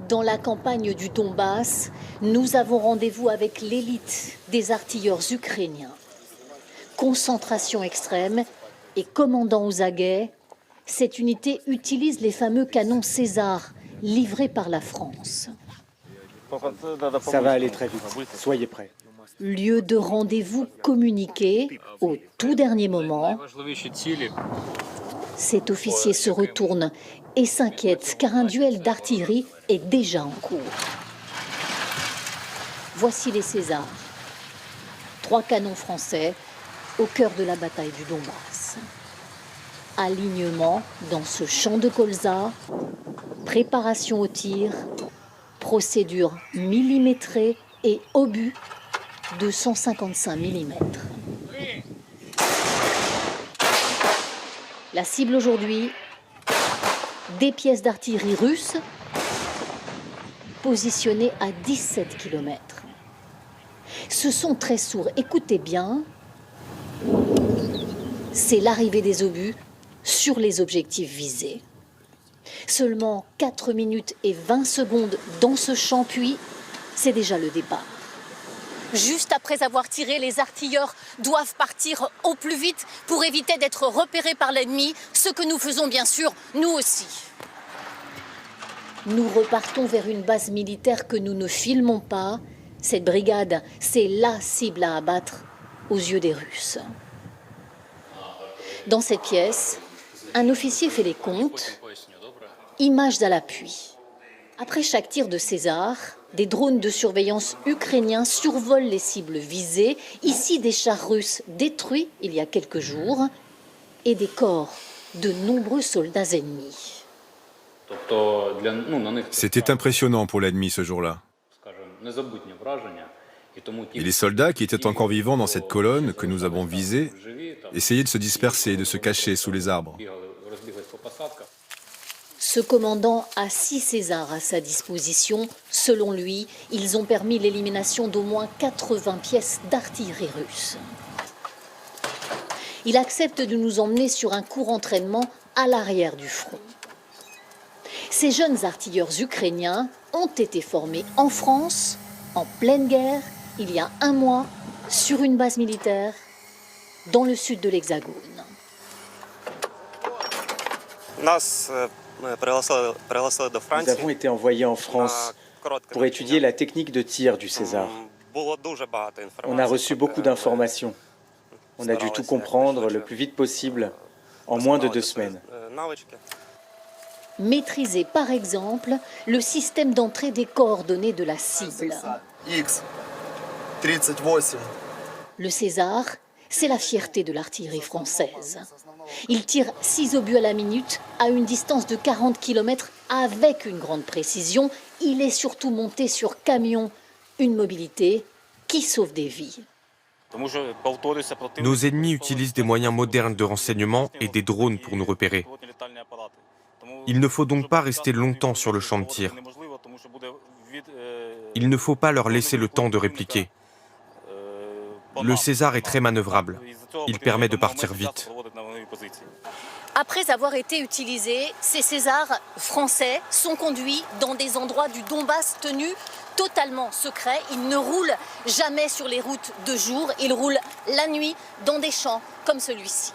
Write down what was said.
Dans la campagne du Donbass, nous avons rendez-vous avec l'élite des artilleurs ukrainiens. Concentration extrême et commandant aux aguets, cette unité utilise les fameux canons César livrés par la France. Ça va aller très vite, soyez prêts. Lieu de rendez-vous communiqué au tout dernier moment. Cet officier se retourne et s'inquiète car un duel d'artillerie est déjà en cours. Voici les Césars. 3 canons français au cœur de la bataille du Donbass. Alignement dans ce champ de colza, préparation au tir, procédure millimétrée et obus de 155 mm. La cible aujourd'hui, des pièces d'artillerie russes positionnées à 17 km. Ce son très sourd, écoutez bien, c'est l'arrivée des obus sur les objectifs visés. Seulement 4 minutes et 20 secondes dans ce champ, puis c'est déjà le départ. Juste après avoir tiré, les artilleurs doivent partir au plus vite pour éviter d'être repérés par l'ennemi, ce que nous faisons bien sûr, nous aussi. Nous repartons vers une base militaire que nous ne filmons pas. Cette brigade, c'est la cible à abattre aux yeux des Russes. Dans cette pièce, un officier fait les comptes, images à l'appui. Après chaque tir de César, des drones de surveillance ukrainiens survolent les cibles visées. Ici, des chars russes détruits il y a quelques jours et des corps de nombreux soldats ennemis. C'était impressionnant pour l'ennemi ce jour-là. Et les soldats qui étaient encore vivants dans cette colonne que nous avons visée essayaient de se disperser, de se cacher sous les arbres. Ce commandant a 6 Césars à sa disposition. Selon lui, ils ont permis l'élimination d'au moins 80 pièces d'artillerie russe. Il accepte de nous emmener sur un court entraînement à l'arrière du front. Ces jeunes artilleurs ukrainiens ont été formés en France, en pleine guerre, il y a 1 mois, sur une base militaire dans le sud de l'Hexagone. Nous avons été envoyés en France pour étudier la technique de tir du César. On a reçu beaucoup d'informations. On a dû tout comprendre le plus vite possible, en moins de 2 semaines. Maîtriser par exemple le système d'entrée des coordonnées de la cible. Le César, c'est la fierté de l'artillerie française. Il tire 6 obus à la minute à une distance de 40 km avec une grande précision. Il est surtout monté sur camion, une mobilité qui sauve des vies. Nos ennemis utilisent des moyens modernes de renseignement et des drones pour nous repérer. Il ne faut donc pas rester longtemps sur le champ de tir. Il ne faut pas leur laisser le temps de répliquer. Le César est très manœuvrable. Il permet de partir vite. Après avoir été utilisés, ces Césars français sont conduits dans des endroits du Donbass tenus totalement secrets. Ils ne roulent jamais sur les routes de jour, ils roulent la nuit dans des champs comme celui-ci.